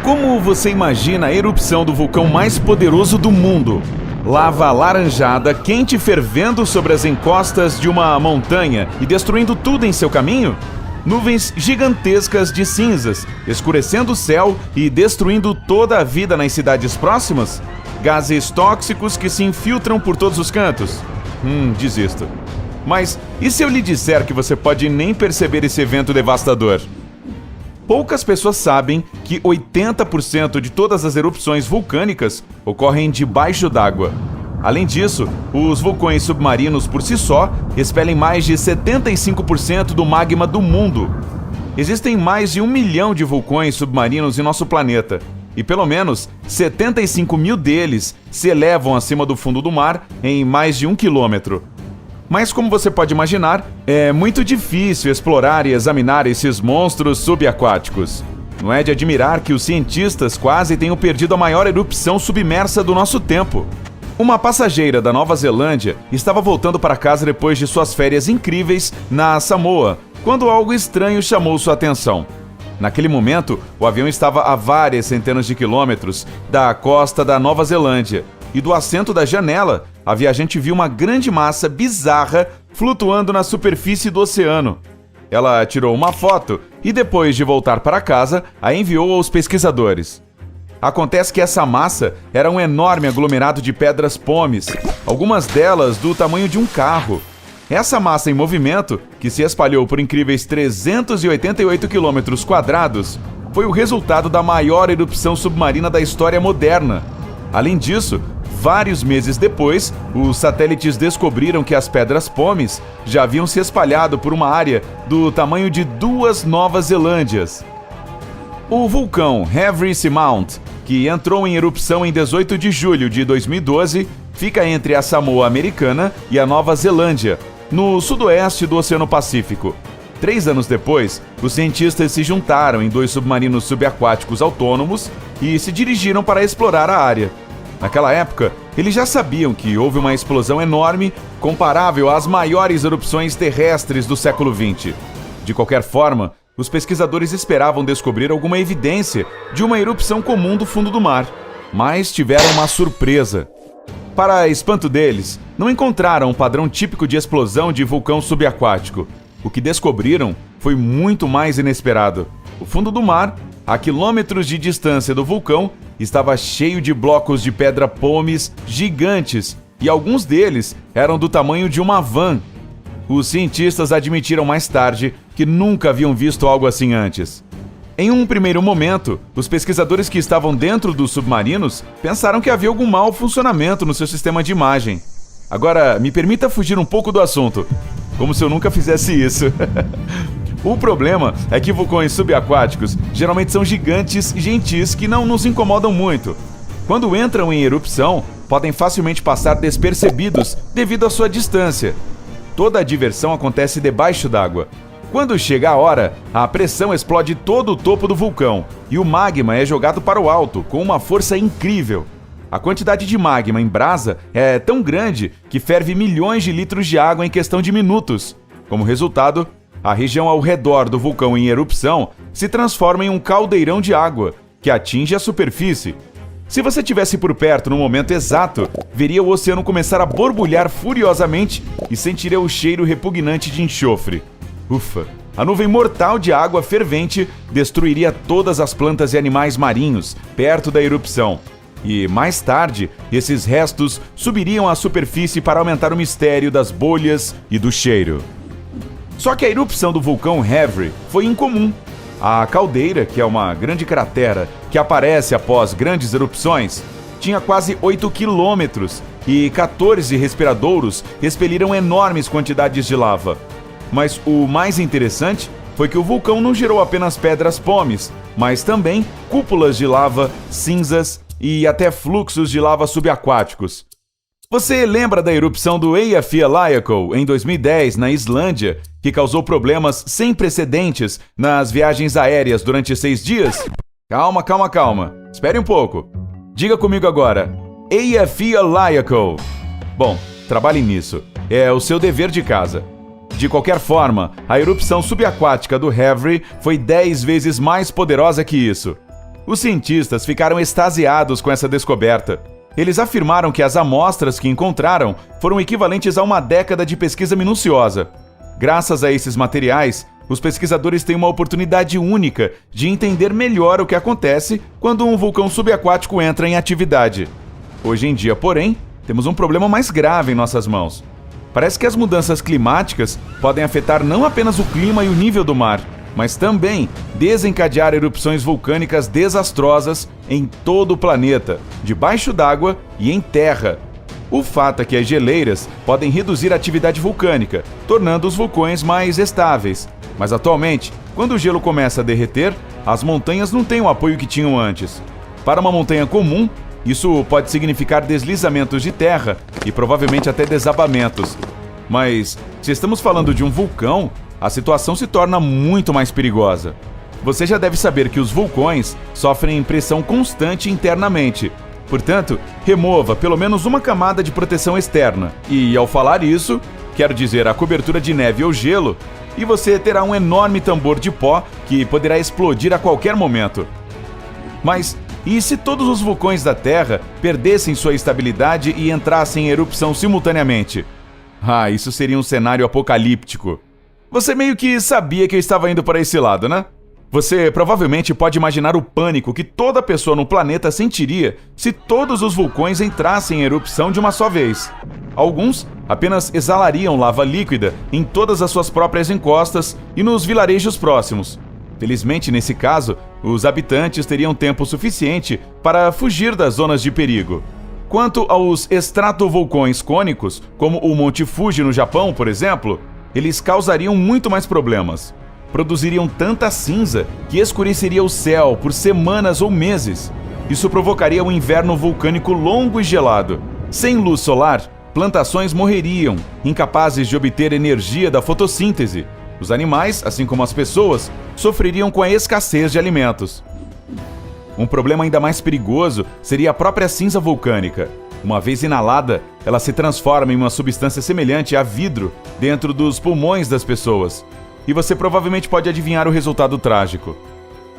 Como você imagina a erupção do vulcão mais poderoso do mundo? Lava alaranjada, quente e fervendo sobre as encostas de uma montanha e destruindo tudo em seu caminho? Nuvens gigantescas de cinzas, escurecendo o céu e destruindo toda a vida nas cidades próximas? Gases tóxicos que se infiltram por todos os cantos? Desisto. Mas e se eu lhe disser que você pode nem perceber esse evento devastador? Poucas pessoas sabem que 80% de todas as erupções vulcânicas ocorrem debaixo d'água. Além disso, os vulcões submarinos por si só expelem mais de 75% do magma do mundo. Existem mais de 1 milhão de vulcões submarinos em nosso planeta, e pelo menos 75 mil deles se elevam acima do fundo do mar em mais de 1 quilômetro. Mas como você pode imaginar, é muito difícil explorar e examinar esses monstros subaquáticos. Não é de admirar que os cientistas quase tenham perdido a maior erupção submersa do nosso tempo. Uma passageira da Nova Zelândia estava voltando para casa depois de suas férias incríveis na Samoa, quando algo estranho chamou sua atenção. Naquele momento, o avião estava a várias centenas de quilômetros da costa da Nova Zelândia, e do assento da janela, a viajante viu uma grande massa bizarra flutuando na superfície do oceano. Ela tirou uma foto e, depois de voltar para casa, a enviou aos pesquisadores. Acontece que essa massa era um enorme aglomerado de pedras pómeis, algumas delas do tamanho de um carro. Essa massa em movimento, que se espalhou por incríveis 388 quilômetros quadrados, foi o resultado da maior erupção submarina da história moderna. Além disso, vários meses depois, os satélites descobriram que as pedras pómeis já haviam se espalhado por uma área do tamanho de 2 Novas Zelândias. O vulcão Havre Seamount, que entrou em erupção em 18 de julho de 2012, fica entre a Samoa Americana e a Nova Zelândia, no sudoeste do Oceano Pacífico. 3 anos depois, os cientistas se juntaram em 2 submarinos subaquáticos autônomos e se dirigiram para explorar a área. Naquela época, eles já sabiam que houve uma explosão enorme, comparável às maiores erupções terrestres do século XX. De qualquer forma, os pesquisadores esperavam descobrir alguma evidência de uma erupção comum do fundo do mar, mas tiveram uma surpresa. Para espanto deles, não encontraram um padrão típico de explosão de vulcão subaquático. O que descobriram foi muito mais inesperado. O fundo do mar, a quilômetros de distância do vulcão, estava cheio de blocos de pedra pómeis gigantes, e alguns deles eram do tamanho de uma van. Os cientistas admitiram mais tarde que nunca haviam visto algo assim antes. Em um primeiro momento, os pesquisadores que estavam dentro dos submarinos pensaram que havia algum mau funcionamento no seu sistema de imagem. Agora, me permita fugir um pouco do assunto, como se eu nunca fizesse isso. O problema é que vulcões subaquáticos geralmente são gigantes e gentis que não nos incomodam muito. Quando entram em erupção, podem facilmente passar despercebidos devido à sua distância. Toda a diversão acontece debaixo d'água. Quando chega a hora, a pressão explode todo o topo do vulcão e o magma é jogado para o alto com uma força incrível. A quantidade de magma em brasa é tão grande que ferve milhões de litros de água em questão de minutos. Como resultado, a região ao redor do vulcão em erupção se transforma em um caldeirão de água, que atinge a superfície. Se você estivesse por perto no momento exato, veria o oceano começar a borbulhar furiosamente e sentiria o cheiro repugnante de enxofre. Ufa! A nuvem mortal de água fervente destruiria todas as plantas e animais marinhos perto da erupção. E, mais tarde, esses restos subiriam à superfície para aumentar o mistério das bolhas e do cheiro. Só que a erupção do vulcão Havre foi incomum. A caldeira, que é uma grande cratera que aparece após grandes erupções, tinha quase 8 quilômetros e 14 respiradouros expeliram enormes quantidades de lava. Mas o mais interessante foi que o vulcão não gerou apenas pedras pómeis, mas também cúpulas de lava, cinzas e até fluxos de lava subaquáticos. Você lembra da erupção do Eyjafjallajökull em 2010 na Islândia, que causou problemas sem precedentes nas viagens aéreas durante 6 dias? Calma. Espere um pouco. Diga comigo agora. Eyjafjallajökull. Bom, trabalhe nisso. É o seu dever de casa. De qualquer forma, a erupção subaquática do Havre foi 10 vezes mais poderosa que isso. Os cientistas ficaram extasiados com essa descoberta. Eles afirmaram que as amostras que encontraram foram equivalentes a uma década de pesquisa minuciosa. Graças a esses materiais, os pesquisadores têm uma oportunidade única de entender melhor o que acontece quando um vulcão subaquático entra em atividade. Hoje em dia, porém, temos um problema mais grave em nossas mãos. Parece que as mudanças climáticas podem afetar não apenas o clima e o nível do mar, mas também desencadear erupções vulcânicas desastrosas em todo o planeta, debaixo d'água e em terra. O fato é que as geleiras podem reduzir a atividade vulcânica, tornando os vulcões mais estáveis. Mas atualmente, quando o gelo começa a derreter, as montanhas não têm o apoio que tinham antes. Para uma montanha comum, isso pode significar deslizamentos de terra e provavelmente até desabamentos. Mas, se estamos falando de um vulcão, a situação se torna muito mais perigosa. Você já deve saber que os vulcões sofrem pressão constante internamente. Portanto, remova pelo menos uma camada de proteção externa. E, ao falar isso, quero dizer a cobertura de neve ou gelo, e você terá um enorme tambor de pó que poderá explodir a qualquer momento. Mas, e se todos os vulcões da Terra perdessem sua estabilidade e entrassem em erupção simultaneamente? Isso seria um cenário apocalíptico. Você meio que sabia que eu estava indo para esse lado, né? Você provavelmente pode imaginar o pânico que toda pessoa no planeta sentiria se todos os vulcões entrassem em erupção de uma só vez. Alguns apenas exalariam lava líquida em todas as suas próprias encostas e nos vilarejos próximos. Felizmente, nesse caso, os habitantes teriam tempo suficiente para fugir das zonas de perigo. Quanto aos estratovulcões cônicos, como o Monte Fuji no Japão, por exemplo, eles causariam muito mais problemas. Produziriam tanta cinza que escureceria o céu por semanas ou meses. Isso provocaria um inverno vulcânico longo e gelado. Sem luz solar, plantações morreriam, incapazes de obter energia da fotossíntese. Os animais, assim como as pessoas, sofreriam com a escassez de alimentos. Um problema ainda mais perigoso seria a própria cinza vulcânica. Uma vez inalada, ela se transforma em uma substância semelhante a vidro dentro dos pulmões das pessoas. E você provavelmente pode adivinhar o resultado trágico.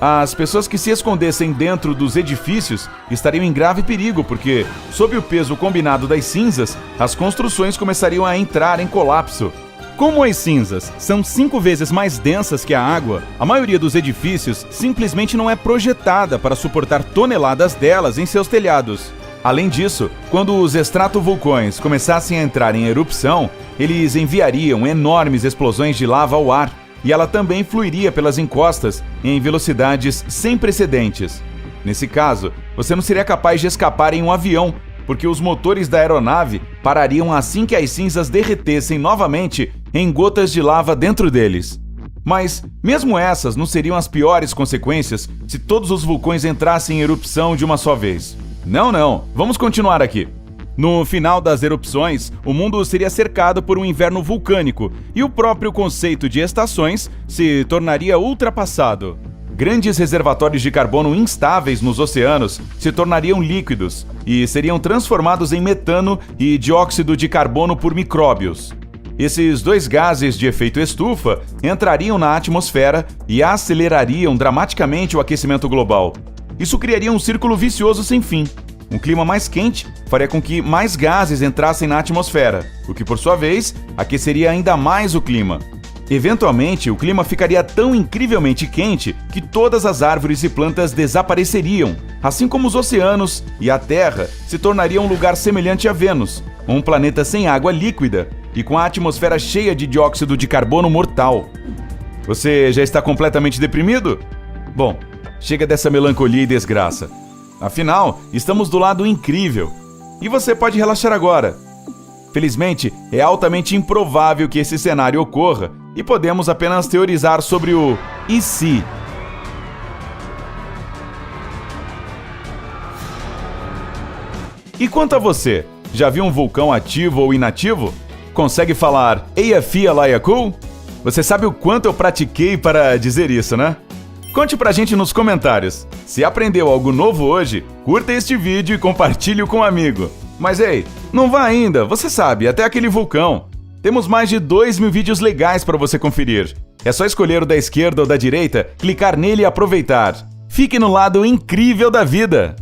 As pessoas que se escondessem dentro dos edifícios estariam em grave perigo porque, sob o peso combinado das cinzas, as construções começariam a entrar em colapso. Como as cinzas são 5 vezes mais densas que a água, a maioria dos edifícios simplesmente não é projetada para suportar toneladas delas em seus telhados. Além disso, quando os estratovulcões começassem a entrar em erupção, eles enviariam enormes explosões de lava ao ar, e ela também fluiria pelas encostas em velocidades sem precedentes. Nesse caso, você não seria capaz de escapar em um avião, porque os motores da aeronave parariam assim que as cinzas derretessem novamente em gotas de lava dentro deles. Mas, mesmo essas não seriam as piores consequências se todos os vulcões entrassem em erupção de uma só vez. Não, vamos continuar aqui. No final das erupções, o mundo seria cercado por um inverno vulcânico e o próprio conceito de estações se tornaria ultrapassado. Grandes reservatórios de carbono instáveis nos oceanos se tornariam líquidos e seriam transformados em metano e dióxido de carbono por micróbios. Esses dois gases de efeito estufa entrariam na atmosfera e acelerariam dramaticamente o aquecimento global. Isso criaria um círculo vicioso sem fim. Um clima mais quente faria com que mais gases entrassem na atmosfera, o que, por sua vez, aqueceria ainda mais o clima. Eventualmente, o clima ficaria tão incrivelmente quente que todas as árvores e plantas desapareceriam, assim como os oceanos e a Terra se tornariam um lugar semelhante a Vênus, um planeta sem água líquida e com a atmosfera cheia de dióxido de carbono mortal. Você já está completamente deprimido? Bom, chega dessa melancolia e desgraça. Afinal, estamos do lado incrível. E você pode relaxar agora. Felizmente, é altamente improvável que esse cenário ocorra e podemos apenas teorizar sobre o e se. E quanto a você? Já viu um vulcão ativo ou inativo? Consegue falar Eyjafia Laiakul? Você sabe o quanto eu pratiquei para dizer isso, né? Conte pra gente nos comentários. Se aprendeu algo novo hoje, curta este vídeo e compartilhe com um amigo. Mas ei, não vá ainda, você sabe, até aquele vulcão. Temos mais de 2.000 vídeos legais para você conferir. É só escolher o da esquerda ou da direita, clicar nele e aproveitar. Fique no lado incrível da vida.